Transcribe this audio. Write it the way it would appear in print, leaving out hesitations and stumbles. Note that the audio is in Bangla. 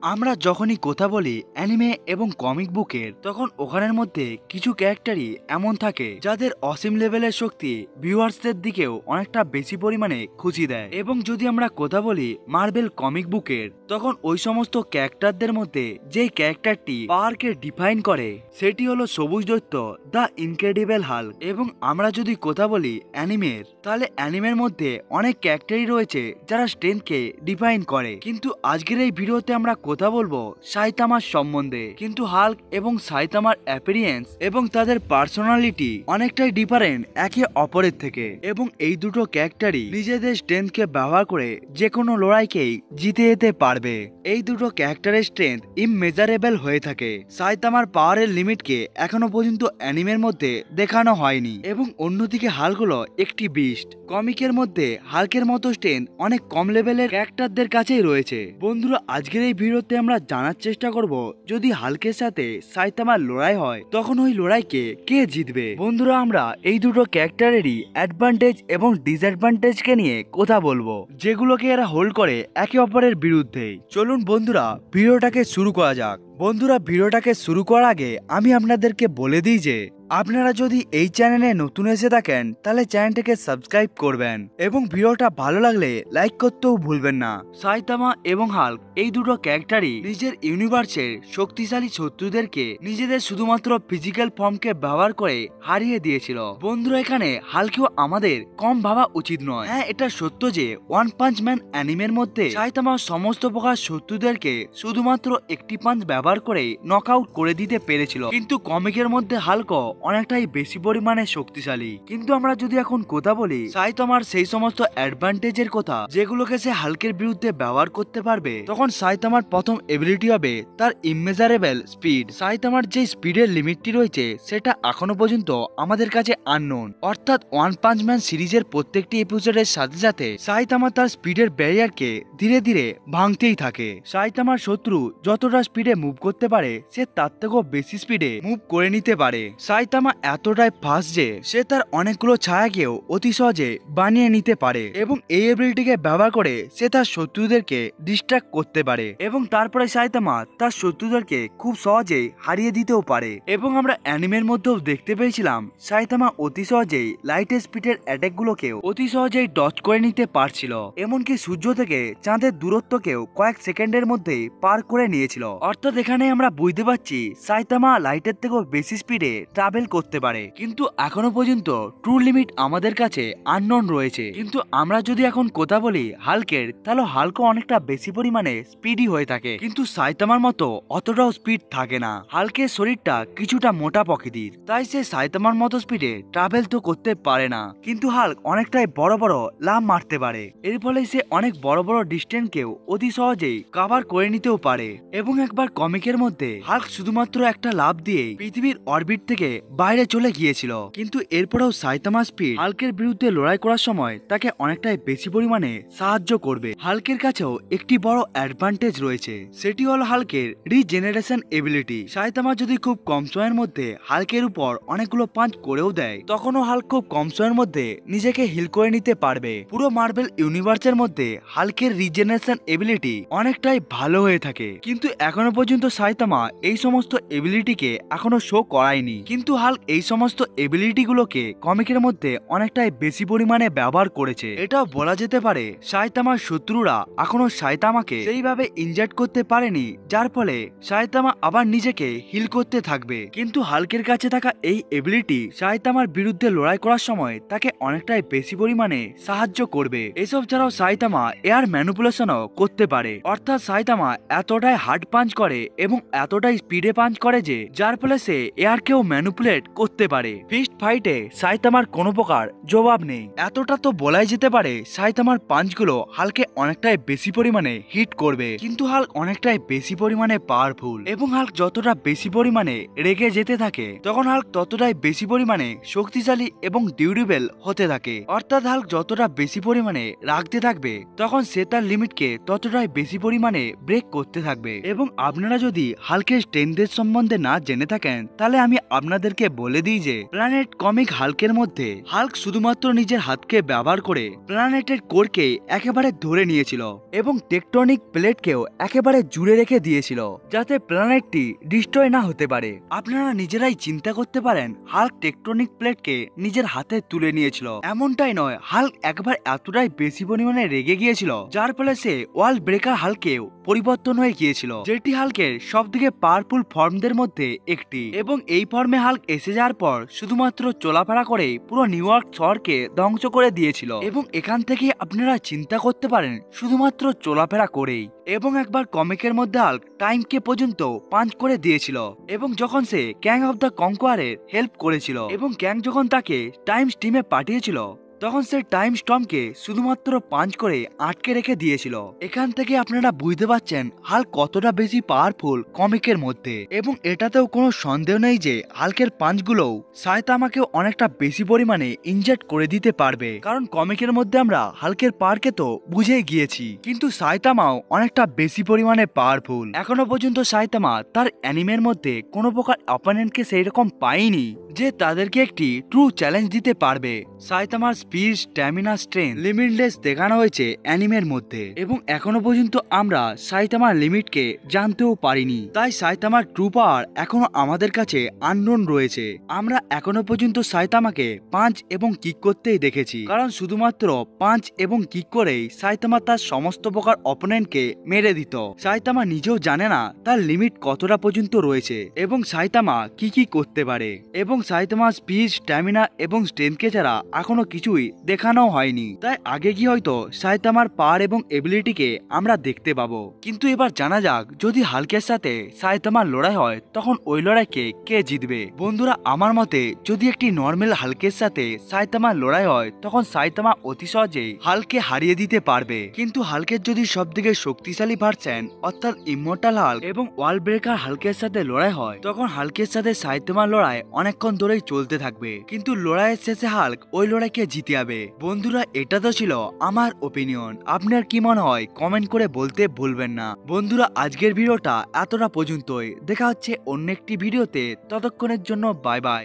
আমরা যখনই কথা বলি অ্যানিমে এবং কমিক বুকের, তখন ওখানের মধ্যে কিছু ক্যারেক্টারই এমন থাকে যাদের অসীম লেভেলের শক্তি ভিউয়ার্সদের দিকেও অনেকটা বেশি পরিমাণে খুশি দেয়। এবং যদি আমরা কথা বলি মার্বেল কমিক বুকের, তখন ওই সমস্ত ক্যারেক্টারদের মধ্যে যেই ক্যারেক্টারটি পাওয়ারকে ডিফাইন করে সেটি হলো সবুজ দৈত্য দ্য ইনক্রেডিবল হাল্ক। এবং আমরা যদি কথা বলি অ্যানিমের, তাহলে অ্যানিমের মধ্যে অনেক ক্যারেক্টারই রয়েছে যারা স্ট্রেংথকে ডিফাইন করে। কিন্তু আজকের এই ভিডিওতে আমরা কথা বলবো সাইতামার সম্বন্ধে। কিন্তু হাল্ক এবং সাইতামার অ্যাপিয়ারেন্স এবং তাদের পার্সোনালিটি অনেকটাই ডিফারেন্ট একে অপরের থেকে। এবং এই দুটো ক্যারেক্টারই নিজেদের স্ট্রেংথকে ব্যবহার করে যে কোনো লড়াইকেই জিতে যেতে পারবে। এই দুটো ক্যারেক্টারের স্ট্রেংথ ইমমেজারেবল হয়ে থাকে। সাইতামার পাওয়ারের লিমিটকে এখনো পর্যন্ত অ্যানিমের মধ্যে দেখানো হয়নি। এবং অন্যদিকে হাল্ক হলো একটি বিস্ট। কমিকের মধ্যে হাল্কের মতো স্ট্রেংথ অনেক কম লেভেলের ক্যারেক্টারদের কাছেই রয়েছে। বন্ধুরা, আজকের এই ভিডিওতে আমরা জানার চেষ্টা করব, যদি হাল্কের সাথে সাইতামার লড়াই হয় তখন ওই লড়াইকে কে জিতবে। বন্ধুরা, আমরা এই দুটো ক্যারেক্টারেরই অ্যাডভান্টেজ এবং ডিসঅ্যাডভান্টেজকে নিয়ে কথা বলবো, যেগুলোকে এরা হোল্ড করে একে অপরের বিরুদ্ধে। চলুন বন্ধুরা, ভিডিওটাকে শুরু করা যাক। বন্ধুরা, ভিডিওটাকে শুরু করার আগে আমি আপনাদেরকে বলে দিই যে আপনারা যদি এই চ্যানেলে নতুন এসে থাকেন তাহলে চ্যানেলটাকে সাবস্ক্রাইব করবেন এবং ভিডিওটা ভালো লাগলে লাইক করতেও ভুলবেন না। সাইতামা এবং হাল্ক এই দুটো ক্যারেক্টারই নিজের ইউনিভার্সের শক্তিশালী শত্রুদেরকে নিজেদের শুধুমাত্র ফিজিক্যাল ফর্মকে ব্যবহার করে হারিয়ে দিয়েছিল। বন্ধুরা, এখানে হাল্কেও আমাদের কম ভাবা উচিত নয়। হ্যাঁ, এটা সত্য যে ওয়ান পাঞ্চ ম্যান অ্যানিমের মধ্যে সাইতামা সমস্ত প্রকার শত্রুদেরকে শুধুমাত্র একটি পাঞ্চ ব্যবহার করে নকআউট করে দিতে পেরেছিল। কিন্তু কমিকের মধ্যে হাল্কও অনেকটাই বেশি পরিমাণে শক্তিশালী। কিন্তু আমরা যদি এখন কথা বলি সাইতামার সেই সমস্ত অ্যাডভান্টেজের কথা যেগুলোকে সে হাল্কের বিরুদ্ধে ব্যবহার করতে পারবে, তখন সাইতামার প্রথম এবিলিটি হবে তার ইমমেজারেবল স্পিড। সাইতামার যে স্পিডের লিমিটটি রয়েছে সেটা এখনো পর্যন্ত আমাদের কাছে আননোন। অর্থাৎ ওয়ান পাঞ্চ ম্যান সিরিজের প্রত্যেকটি এপিসোডের সাথে সাথে সাইতামা তার স্পিডের ব্যারিয়ারকে ধীরে ধীরে ভাঙতেই থাকে। সাইতামার শত্রু যতটা স্পিডে মুভ করতে পারে সে তার থেকেও বেশি স্পিডে মুভ করে নিতে পারে। সাইতামা এতটাই ফাস্ট যে সে তার অনেকগুলো ছায়াকেও অতি সহজে বানিয়ে নিতে পারে এবং এই এবিলিটিকে ব্যবহার করে সে তার শত্রুদেরকে ডিস্ট্রাক্ট করতে পারে এবং তারপরে সাইতামা তার শত্রুদেরকে খুব সহজেই হারিয়ে দিতেও পারে। এবং আমরা অ্যানিমের মধ্যেও দেখতে পেয়েছিলাম সাইতামা অতি সহজেই লাইট স্পিডের অ্যাটাকগুলোকেও অতি সহজেই ডজ করে নিতে পারছিল। এমনকি সূর্য থেকে চাঁদের দূরত্বকেও কয়েক সেকেন্ডের মধ্যেই পার করে নিয়েছিল। অর্থাৎ এখানে আমরা বুঝতে পারছি সাইতামা লাইটের থেকেও বেশি স্পিডে ট্রাভেল করতে পারে। কিন্তু এখনো পর্যন্ত ট্রু লিমিট আমাদের কাছে আননোন রয়েছে। কিন্তু আমরা যদি এখন কথা বলি হাল্কের, তাহলে হাল্কও অনেকটা বেশি পরিমাণে স্পিডই হয়ে থাকে, কিন্তু সাইতামার মতো অতটাও স্পিড থাকে না। হাল্কের শরীরটা কিছুটা মোটা প্রকৃতির, তাই সে সাইতামার মতো স্পিডে ট্রাভেল তো করতে পারে না। কিন্তু হাল্ক অনেকটাই বড় বড় লাফ মারতে পারে, এর ফলে সে অনেক বড় বড় ডিস্টেন্সকেও অতি সহজেই কভার করে নিতেও পারে। এবং একবার কমিকের মধ্যে হাল্ক শুধুমাত্র একটা লাফ দিয়েই পৃথিবীর অরবিট থেকে বাইরে চলে গিয়েছিল। কিন্তু এরপরেও সাইতামা স্পিড হাল্কের বিরুদ্ধে লড়াই করার সময় তাকে অনেকটাই বেশি পরিমাণে সাহায্য করবে। হাল্কের কাছেও একটি বড় অ্যাডভান্টেজ রয়েছে, সেটি হলো হাল্কের রিজেনারেশন এবিলিটি। সাইতামা যদি খুব কম সময়ের মধ্যে হাল্কের উপর অনেকগুলো পাঞ্চ করেও দেয়, তখনও হাল্ক খুব কম সময়ের মধ্যে নিজেকে হিল করে নিতে পারবে। পুরো মার্বেল ইউনিভার্সের মধ্যে হাল্কের রিজেনারেশন এবিলিটি অনেকটাই ভালো হয়ে থাকে, কিন্তু এখনো পর্যন্ত সাইতামা এই সমস্ত এবিলিটিকে এখনো শো করায়নি। কিন্তু হাল্ক এই সমস্ত এবিলিটি গুলোকে কমিকের মধ্যে অনেকটাই বেশি পরিমাণে ব্যবহার করেছে। এটাও বলা যেতে পারে সাইতামার শত্রুরা এখনো সাইতামাকে সেইভাবে ইনজার্ট করতে পারেনি, যার ফলে সাইতামা আবার নিজেকে হিল করতে থাকবে। কিন্তু হাল্কের কাছে থাকা এই এবিলিটি সাইতামার বিরুদ্ধে লড়াই করার সময় তাকে অনেকটাই বেশি পরিমাণে সাহায্য করবে। এসব ছাড়াও সাইতামা এয়ার ম্যানিপুলেশনও করতে পারে। অর্থাৎ সাইতামা এতটাই হার্ড পাঞ্চ করে এবং এতটাই স্পিডে পাঞ্চ করে যে যার ফলে সে এয়ারকেও ম্যানিপুলেট করতে পারে। ফিস্ট ফাইটে সাইতামার কোনো প্রকার জবাব নেই। এতটা তো বলাই যেতে পারে সাইতামার পাঞ্চগুলো হাল্কে অনেকটাই বেশি পরিমাণে হিট করবে। কিন্তু হাল্ক অনেকটাই বেশি পরিমাণে পাওয়ারফুল এবং হাল্ক যতটা বেশি পরিমাণে রেগে যেতে থাকে তখন হাল্ক ততটাই বেশি পরিমাণে শক্তিশালী এবং ডিউরেবল হতে থাকে। অর্থাৎ হাল্ক যতটা বেশি পরিমাণে রাগতে থাকবে তখন সে তার লিমিটকে ততটাই বেশি পরিমাণে ব্রেক করতে থাকবে। এবং আপনারা যদি হাল্কের স্ট্রেংথের সম্বন্ধে না জেনে থাকেন তাহলে আমি আপনাদেরকে বলে দিই যে প্ল্যানেট কমিক হাল্কের মধ্যে হাল্ক শুধুমাত্র নিজের হাতকে ব্যবহার করে প্ল্যানেটের কোরকে একেবারে ধরে নিয়েছিল এবং টেকটনিক প্লেটকেও একেবারে জুড়ে রেখে দিয়েছিল যাতে প্ল্যানেটটি ডিস্ট্রয় না হতে পারে। আপনারা নিজেরাই চিন্তা করতে পারেন হাল্ক টেকটনিক প্লেটকে নিজের হাতে তুলে নিয়েছিল। এমনটাই নয়, হাল্ক একবার এতটাই বেশি পরিমাণে রেগে গিয়েছিল যার ফলে সে ওয়াল ব্রেকার হাল্কেও পরিবর্তন হয়ে গিয়েছিল, যেটি হাল্কের সব থেকে পাওয়ারফুল ফর্মদের মধ্যে একটি। এবং এই ফর্মে হাল্ক এসে যাওয়ার পর শুধুমাত্র চলাফেরা করে পুরো নিউ ইয়র্ক শহরকে ধ্বংস করে দিয়েছিল। এবং এখান থেকে আপনারা চিন্তা করতে পারেন শুধুমাত্র চলাফেরা করেই। এবং একবার কমিকের মধ্যে হাল্ক টাইমকে পর্যন্ত পাঞ্চ করে দিয়েছিল এবং যখন সে ক্যাং অফ দ্য কনকোয়ারের হেল্প করেছিল এবং ক্যাং যখন তাকে টাইম স্টিমে পাঠিয়েছিল তখন সে টাইম স্টর্মকে শুধুমাত্র পাঞ্চ করে আটকে রেখে দিয়েছিল। এখান থেকে আপনারা বুঝতে পারছেন হাল্ক কতটা বেশি পাওয়ারফুল কমিকের মধ্যে। এবং এটাতেও কোনো সন্দেহ নেই যে হাল্কের পাঞ্চগুলোও সাইতামাকেও অনেকটা বেশি পরিমাণে ইনজেক্ট করে দিতে পারবে, কারণ কমিকের মধ্যে আমরা হাল্কের পাওয়ারকে তো বুঝেই গিয়েছি, কিন্তু সাইতামাও অনেকটা বেশি পরিমাণে পাওয়ারফুল। এখনো পর্যন্ত সাইতামা তার অ্যানিমের মধ্যে কোনো প্রকার অপোনেন্টকে সেই রকম পায়নি যে তাদেরকে একটি ট্রু চ্যালেঞ্জ দিতে পারবে। সাইতামার স্পিড, স্ট্যামিনা, স্ট্রেংথ লিমিটলেস দেখানো হয়েছে অ্যানিমের মধ্যে এবং এখনো পর্যন্ত আমরা সাইতামার লিমিটকে জানতেও পারিনি। তাই সাইতামার ট্রু পাওয়ার এখনো আমাদের কাছে আননোন রয়েছে। আমরা এখনো পর্যন্ত সাইতামাকে পাঞ্চ এবং কিক করতেই দেখেছি, কারণ শুধুমাত্র পাঞ্চ এবং কিক করেই সাইতামা তার সমস্ত প্রকার অপোনেন্টকে মেরে দিত। সাইতামা নিজেও জানে না তার লিমিট কতটা পর্যন্ত রয়েছে এবং সাইতামা কি কি করতে পারে। এবং সাইতামার স্পিড, স্ট্যামিনা এবং স্ট্রেংথকে ছাড়া এখনো কিছুই দেখানো হয়নি। তাই আগে কি হয়তো সাইতামার পাওয়ার এবং এবিলিটিকে আমরা দেখতে পাবো। কিন্তু এবার জানা যাক যদি হাল্কের সাথে সাইতামার লড়াই হয় তখন ওই লড়াইকে কে জিতবে। বন্ধুরা, আমার মতে যদি একটি নর্মাল হাল্কের সাথে সাইতামার লড়াই হয় তখন সাইতামা অতি সহজেই হাল্ককে হারিয়ে দিতে পারবে। কিন্তু হাল্কের যদি সবথেকে শক্তিশালী ভার্সন অর্থাৎ ইমমর্টাল হাল্ক এবং ওয়াল ব্রেকার হাল্কের সাথে লড়াই হয় তখন হাল্কের সাথে সাইতামার লড়াই অনেকক্ষণ ধরেই চলতে থাকবে, কিন্তু লড়াইয়ের শেষে হাল্ক ওই লড়াইকে জিতে যাবে। বন্ধুরা, এটা তো ছিল আমার ওপিনিয়ন। আপনার কি মনে হয় কমেন্ট করে বলতে ভুলবেন না। বন্ধুরা, আজকের ভিডিওটা এতটা পর্যন্তই। দেখা হচ্ছে অন্য একটি ভিডিওতে, ততক্ষণের জন্য বাই বাই।